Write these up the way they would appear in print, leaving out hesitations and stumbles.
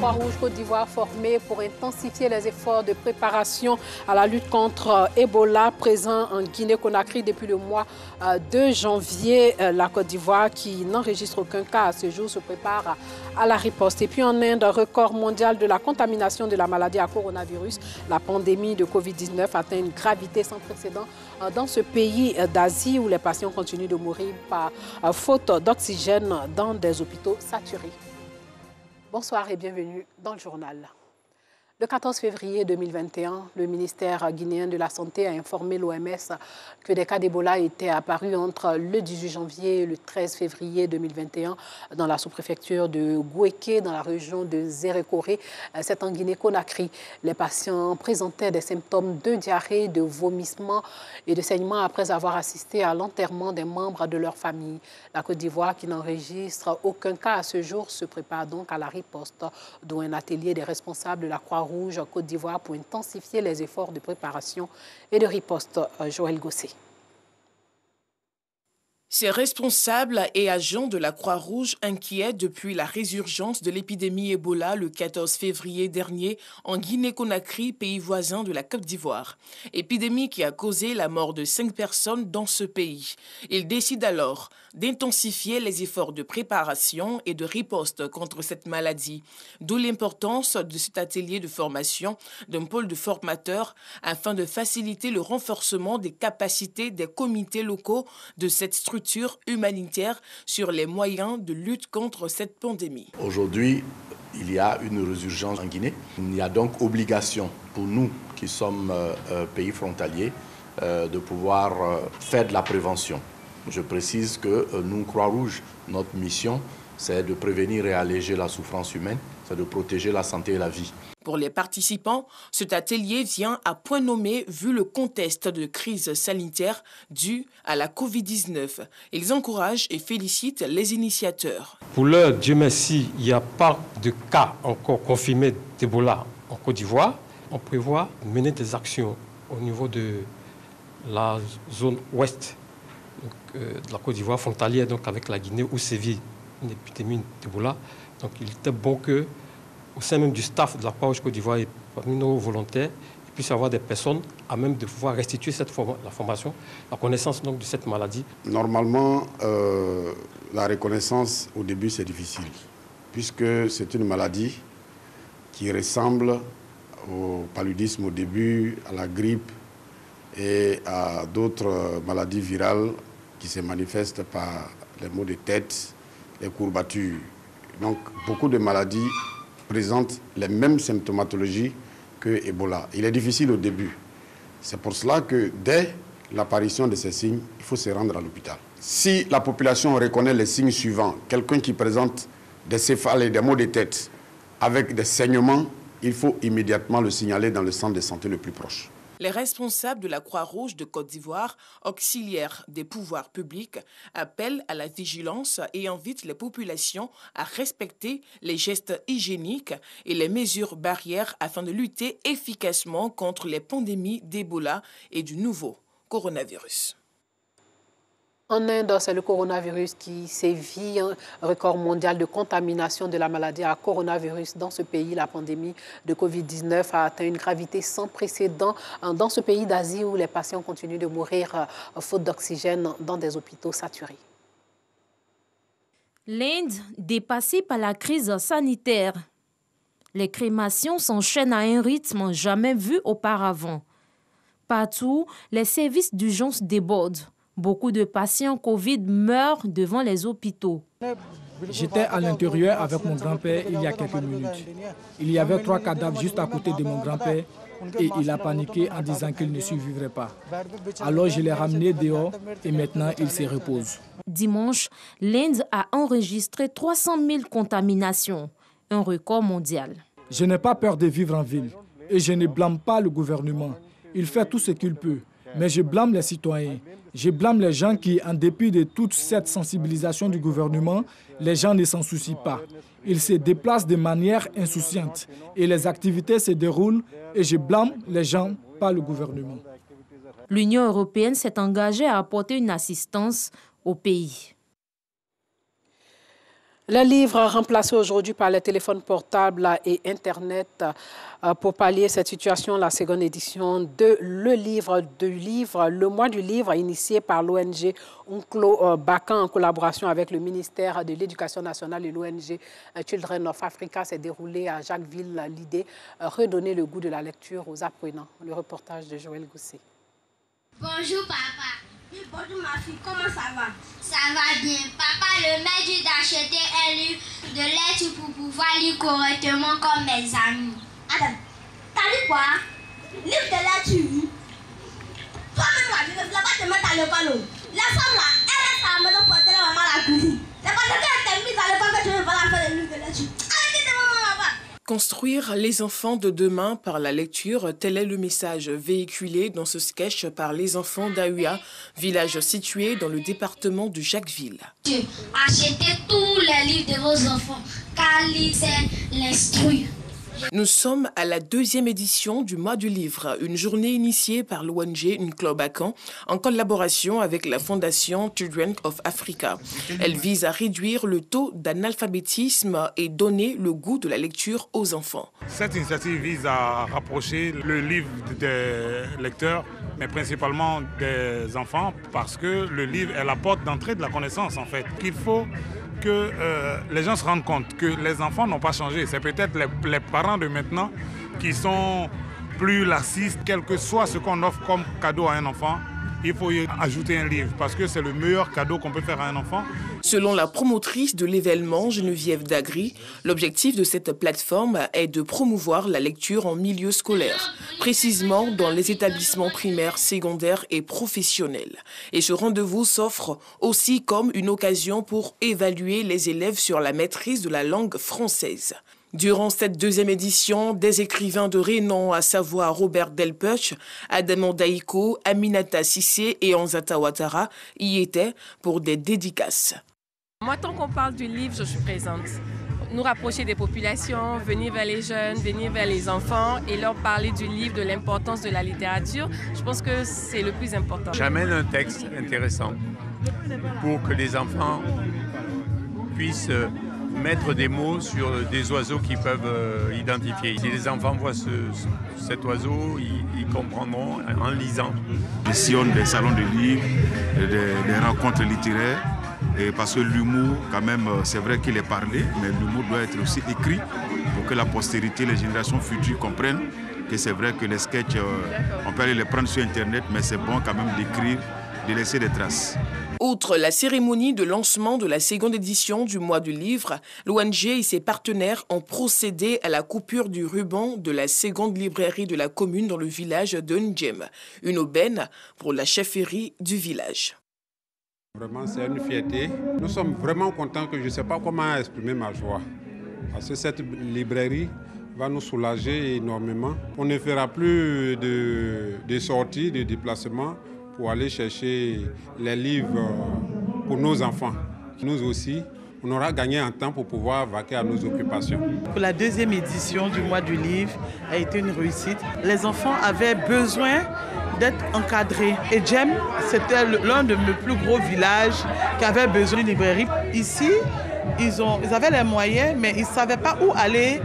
Croix-Rouge Côte d'Ivoire formée pour intensifier les efforts de préparation à la lutte contre Ebola présent en Guinée-Conakry depuis le mois de janvier. La Côte d'Ivoire, qui n'enregistre aucun cas à ce jour, se prépare à la riposte. Et puis en Inde, un record mondial de la contamination de la maladie à coronavirus. La pandémie de Covid-19 atteint une gravité sans précédent dans ce pays d'Asie où les patients continuent de mourir par faute d'oxygène dans des hôpitaux saturés. Bonsoir et bienvenue dans le journal. Le 14 février 2021, le ministère guinéen de la Santé a informé l'OMS que des cas d'Ebola étaient apparus entre le 18 janvier et le 13 février 2021 dans la sous-préfecture de Gouéké, dans la région de Zérékoré, c'est en Guinée-Conakry. Les patients présentaient des symptômes de diarrhée, de vomissement et de saignement après avoir assisté à l'enterrement des membres de leur famille. La Côte d'Ivoire, qui n'enregistre aucun cas à ce jour, se prépare donc à la riposte, dont un atelier des responsables de la Croix-Rouge Côte d'Ivoire pour intensifier les efforts de préparation et de riposte. Joël Gossé. Ces responsables et agents de la Croix-Rouge inquiets depuis la résurgence de l'épidémie Ebola le 14 février dernier en Guinée-Conakry, pays voisin de la Côte d'Ivoire. Épidémie qui a causé la mort de 5 personnes dans ce pays. Ils décident alors d'intensifier les efforts de préparation et de riposte contre cette maladie. D'où l'importance de cet atelier de formation d'un pôle de formateurs afin de faciliter le renforcement des capacités des comités locaux de cette structure humanitaire sur les moyens de lutte contre cette pandémie. Aujourd'hui, il y a une résurgence en Guinée. Il y a donc obligation pour nous qui sommes pays frontaliers de pouvoir faire de la prévention. Je précise que nous, Croix-Rouge, notre mission, c'est de prévenir et alléger la souffrance humaine, c'est de protéger la santé et la vie. Pour les participants, cet atelier vient à point nommé vu le contexte de crise sanitaire due à la Covid-19. Ils encouragent et félicitent les initiateurs. Pour l'heure, Dieu merci, il n'y a pas de cas encore confirmés d'Ebola en Côte d'Ivoire. On prévoit mener des actions au niveau de la zone ouest de la Côte d'Ivoire, frontalière donc avec la Guinée, où sévit une épidémie d'Ebola. Donc il était bon que, au sein même du staff de la Croix-Rouge Côte d'Ivoire et parmi nos volontaires, il puisse y avoir des personnes à même de pouvoir restituer la formation, la connaissance donc de cette maladie. Normalement, la reconnaissance au début c'est difficile, puisque c'est une maladie qui ressemble au paludisme au début, à la grippe et à d'autres maladies virales qui se manifestent par les maux de tête, les courbatures. Donc beaucoup de maladies présentent les mêmes symptomatologies que Ebola. Il est difficile au début. C'est pour cela que dès l'apparition de ces signes, il faut se rendre à l'hôpital. Si la population reconnaît les signes suivants, quelqu'un qui présente des céphalées, des maux de tête avec des saignements, il faut immédiatement le signaler dans le centre de santé le plus proche. Les responsables de la Croix-Rouge de Côte d'Ivoire, auxiliaires des pouvoirs publics, appellent à la vigilance et invitent les populations à respecter les gestes hygiéniques et les mesures barrières afin de lutter efficacement contre les pandémies d'Ebola et du nouveau coronavirus. En Inde, c'est le coronavirus qui sévit, un record mondial de contamination de la maladie à coronavirus dans ce pays. La pandémie de Covid-19 a atteint une gravité sans précédent dans ce pays d'Asie où les patients continuent de mourir faute d'oxygène dans des hôpitaux saturés. L'Inde, dépassée par la crise sanitaire. Les crémations s'enchaînent à un rythme jamais vu auparavant. Partout, les services d'urgence débordent. Beaucoup de patients Covid meurent devant les hôpitaux. J'étais à l'intérieur avec mon grand-père il y a quelques minutes. Il y avait 3 cadavres juste à côté de mon grand-père et il a paniqué en disant qu'il ne survivrait pas. Alors je l'ai ramené dehors et maintenant il se repose. Dimanche, l'Inde a enregistré 300 000 contaminations, un record mondial. Je n'ai pas peur de vivre en ville et je ne blâme pas le gouvernement. Il fait tout ce qu'il peut, mais je blâme les citoyens. Je blâme les gens qui, en dépit de toute cette sensibilisation du gouvernement, les gens ne s'en soucient pas. Ils se déplacent de manière insouciante et les activités se déroulent et je blâme les gens, pas le gouvernement. L'Union européenne s'est engagée à apporter une assistance au pays. Le livre remplacé aujourd'hui par les téléphones portables et Internet. Pour pallier cette situation, la seconde édition de Le mois du livre, initié par l'ONG Onclo Bakan en collaboration avec le ministère de l'Éducation nationale et l'ONG Children of Africa, s'est déroulé à Jacquesville. L'idée, redonner le goût de la lecture aux apprenants. Le reportage de Joël Gousset. Bonjour papa. Bonjour ma fille, comment ça va? Ça va bien. Papa, le maître dit d'acheter un livre de lecture pour pouvoir lire correctement comme mes amis. Adam, t'as lu quoi? Livre de lecture? Toi-même, moi, je ne voulais pas te mettre à l'école. La femme là, elle reste à la maison pour aider la maman à la cuisine. C'est parce qu'elle t'a mise à l'école que tu ne veux pas faire le livre de lecture. Arrêtez de maman là-bas. Construire les enfants de demain par la lecture, tel est le message véhiculé dans ce sketch par les enfants d'Aouya, village situé dans le département de Jacquesville. Achetez tous les livres de vos enfants, car lire c'est l'instruire. Nous sommes à la deuxième édition du mois du livre, une journée initiée par l'ONG Onclo Bakan en collaboration avec la fondation Children of Africa. Elle vise à réduire le taux d'analphabétisme et donner le goût de la lecture aux enfants. Cette initiative vise à rapprocher le livre des lecteurs, mais principalement des enfants, parce que le livre est la porte d'entrée de la connaissance en fait. Il faut que les gens se rendent compte que les enfants n'ont pas changé. C'est peut-être les parents de maintenant qui sont plus laxistes. Quel que soit ce qu'on offre comme cadeau à un enfant, il faut y ajouter un livre parce que c'est le meilleur cadeau qu'on peut faire à un enfant. Selon la promotrice de l'événement, Geneviève Dagri, l'objectif de cette plateforme est de promouvoir la lecture en milieu scolaire, précisément dans les établissements primaires, secondaires et professionnels. Et ce rendez-vous s'offre aussi comme une occasion pour évaluer les élèves sur la maîtrise de la langue française. Durant cette deuxième édition, des écrivains de renom, à savoir Robert Delpech, Adamo Daïko, Aminata Sissé et Anzata Ouattara, y étaient pour des dédicaces. Moi, tant qu'on parle du livre, je suis présente. Nous rapprocher des populations, venir vers les jeunes, venir vers les enfants et leur parler du livre, de l'importance de la littérature, je pense que c'est le plus important. J'amène un texte intéressant pour que les enfants puissent mettre des mots sur des oiseaux qu'ils peuvent identifier. Si les enfants voient cet oiseau, ils comprendront en lisant. Nous sillonnons des salons de livres, des rencontres littéraires, et parce que l'humour, quand même, c'est vrai qu'il est parlé, mais l'humour doit être aussi écrit pour que la postérité, les générations futures comprennent que c'est vrai que les sketchs, on peut aller les prendre sur Internet, mais c'est bon quand même d'écrire, de laisser des traces. Outre la cérémonie de lancement de la seconde édition du mois du livre, l'ONG et ses partenaires ont procédé à la coupure du ruban de la seconde librairie de la commune dans le village de Ndjem, une aubaine pour la chefferie du village. Vraiment, c'est une fierté. Nous sommes vraiment contents que je ne sais pas comment exprimer ma joie. Parce que cette librairie va nous soulager énormément. On ne fera plus de sorties, de déplacements pour aller chercher les livres pour nos enfants. Nous aussi, on aura gagné un temps pour pouvoir vaquer à nos occupations. Pour la deuxième édition du mois du livre a été une réussite. Les enfants avaient besoin d'être encadrés. Et Ndjem, c'était l'un de mes plus gros villages qui avait besoin d'une librairie. Ici, ils avaient les moyens, mais ils ne savaient pas où aller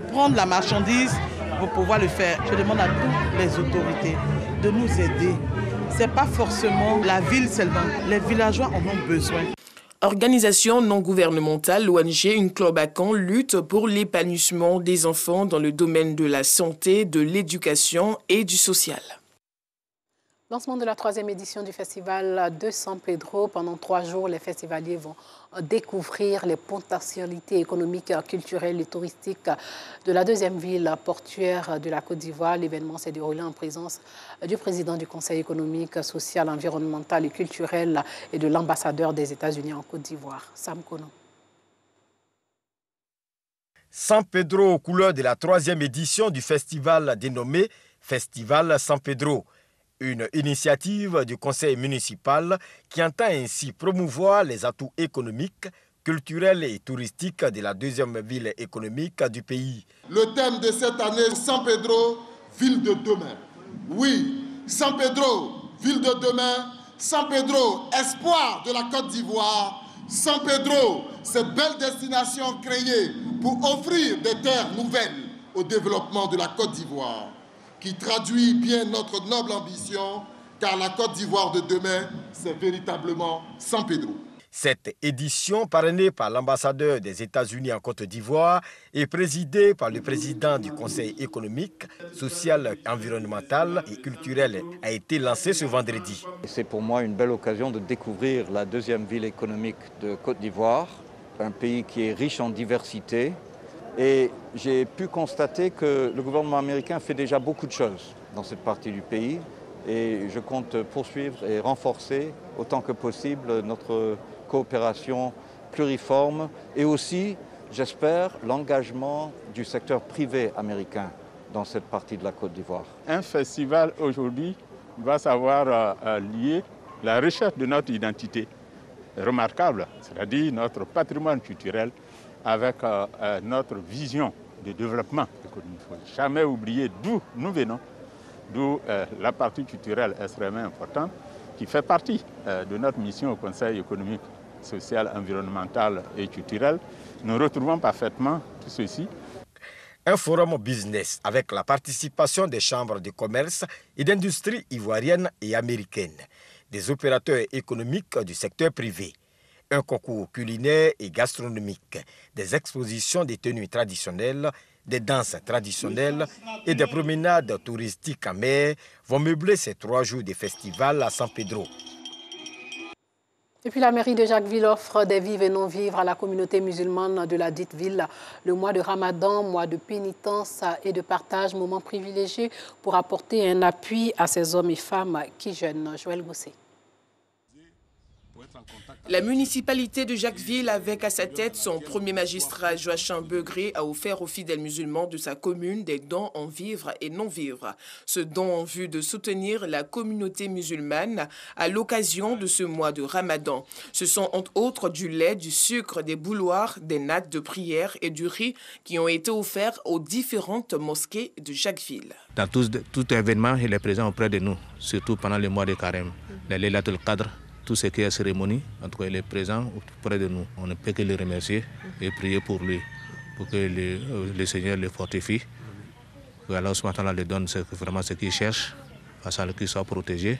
prendre la marchandise pour pouvoir le faire. Je demande à toutes les autorités de nous aider. Ce n'est pas forcément la ville seulement. Les villageois en ont besoin. Organisation non gouvernementale, l'ONG Onclo Bakan lutte pour l'épanouissement des enfants dans le domaine de la santé, de l'éducation et du social. Lancement de la 3e édition du festival de San Pedro. Pendant 3 jours, les festivaliers vont découvrir les potentialités économiques, culturelles et touristiques de la 2e ville portuaire de la Côte d'Ivoire. L'événement s'est déroulé en présence du président du Conseil économique, social, environnemental et culturel et de l'ambassadeur des États-Unis en Côte d'Ivoire, Sam Kono. San Pedro aux couleurs de la 3e édition du festival dénommé Festival San Pedro. Une initiative du conseil municipal qui entend ainsi promouvoir les atouts économiques, culturels et touristiques de la 2e ville économique du pays. Le thème de cette année, San Pedro, ville de demain. Oui, San Pedro, ville de demain. San Pedro, espoir de la Côte d'Ivoire. San Pedro, cette belle destination créée pour offrir des terres nouvelles au développement de la Côte d'Ivoire, qui traduit bien notre noble ambition, car la Côte d'Ivoire de demain, c'est véritablement San Pedro. Cette édition, parrainée par l'ambassadeur des États-Unis en Côte d'Ivoire et présidée par le président du Conseil économique, social, environnemental et culturel, a été lancée ce vendredi. C'est pour moi une belle occasion de découvrir la deuxième ville économique de Côte d'Ivoire, un pays qui est riche en diversité. Et j'ai pu constater que le gouvernement américain fait déjà beaucoup de choses dans cette partie du pays. Et je compte poursuivre et renforcer autant que possible notre coopération pluriforme et aussi, j'espère, l'engagement du secteur privé américain dans cette partie de la Côte d'Ivoire. Un festival aujourd'hui va savoir lier la recherche de notre identité remarquable, c'est-à-dire notre patrimoine culturel, avec notre vision de développement économique. Il ne faut jamais oublier d'où nous venons, d'où la partie culturelle extrêmement importante, qui fait partie de notre mission au Conseil économique, social, environnemental et culturel. Nous retrouvons parfaitement tout ceci. Un forum business avec la participation des chambres de commerce et d'industrie ivoiriennes et américaines, des opérateurs économiques du secteur privé, un concours culinaire et gastronomique, des expositions des tenues traditionnelles, des danses traditionnelles et des promenades touristiques en mer vont meubler ces 3 jours de festival à San Pedro. Et puis la mairie de Jacquesville offre des vivres et non-vivres à la communauté musulmane de la dite ville. Le mois de Ramadan, mois de pénitence et de partage, moment privilégié pour apporter un appui à ces hommes et femmes qui jeûnent. Joël Gossé. La municipalité de Jacquesville, avec à sa tête son premier magistrat Joachim Begré, a offert aux fidèles musulmans de sa commune des dons en vivres et non-vivres. Ce don en vue de soutenir la communauté musulmane à l'occasion de ce mois de Ramadan. Ce sont entre autres du lait, du sucre, des bouilloires, des nattes de prière et du riz qui ont été offerts aux différentes mosquées de Jacquesville. Dans tout événement, il est présent auprès de nous, surtout pendant le mois de Carême. Les Laylatul Qadr, tout ce qui est cérémonie, en tout cas, il est présent auprès de nous. On ne peut que le remercier et prier pour lui, pour que le Seigneur le fortifie. Que Allah subhanahu le donne vraiment ce qu'il cherche, afin qu'il soit protégé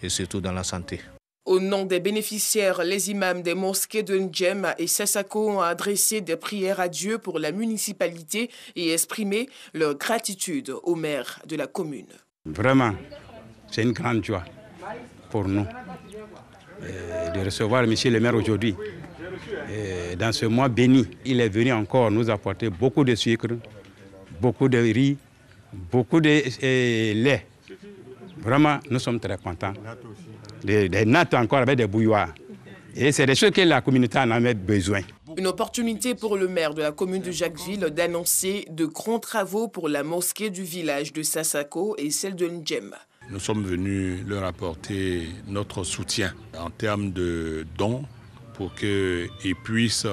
et surtout dans la santé. Au nom des bénéficiaires, les imams des mosquées de Ndjem et Sassako ont adressé des prières à Dieu pour la municipalité et exprimé leur gratitude au maire de la commune. Vraiment, c'est une grande joie pour nous de recevoir M. le maire aujourd'hui. Dans ce mois béni, il est venu encore nous apporter beaucoup de sucre, beaucoup de riz, beaucoup de lait. Vraiment, nous sommes très contents. Des nattes encore avec des bouilloires. Et c'est des choses que la communauté en a besoin. Une opportunité pour le maire de la commune de Jacquesville d'annoncer de grands travaux pour la mosquée du village de Sassako et celle de Ndjem. Nous sommes venus leur apporter notre soutien en termes de dons pour qu'ils puissent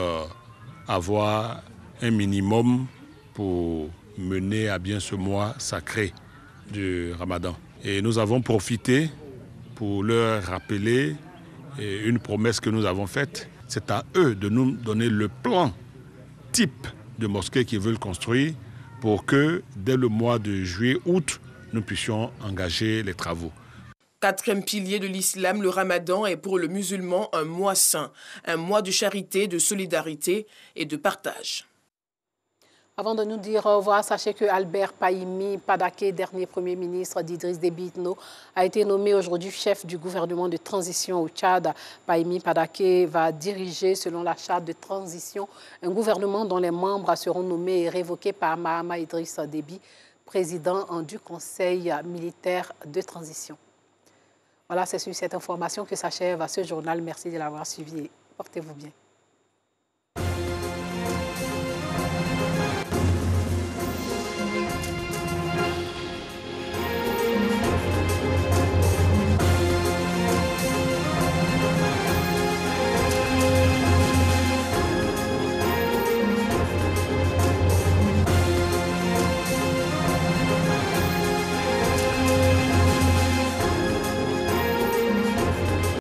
avoir un minimum pour mener à bien ce mois sacré du Ramadan. Et nous avons profité pour leur rappeler une promesse que nous avons faite. C'est à eux de nous donner le plan type de mosquée qu'ils veulent construire pour que dès le mois de juillet-août, nous puissions engager les travaux. 4e pilier de l'islam, le Ramadan est pour le musulman un mois saint, un mois de charité, de solidarité et de partage. Avant de nous dire au revoir, sachez que Albert Pahimi Padaké, dernier Premier ministre d'Idriss Déby Itno, a été nommé aujourd'hui chef du gouvernement de transition au Tchad. Pahimi Padaké va diriger, selon la charte de transition, un gouvernement dont les membres seront nommés et révoqués par Mahama Idriss Déby, président du Conseil militaire de transition. Voilà, c'est sur cette information que s'achève ce journal. Merci de l'avoir suivi et portez-vous bien.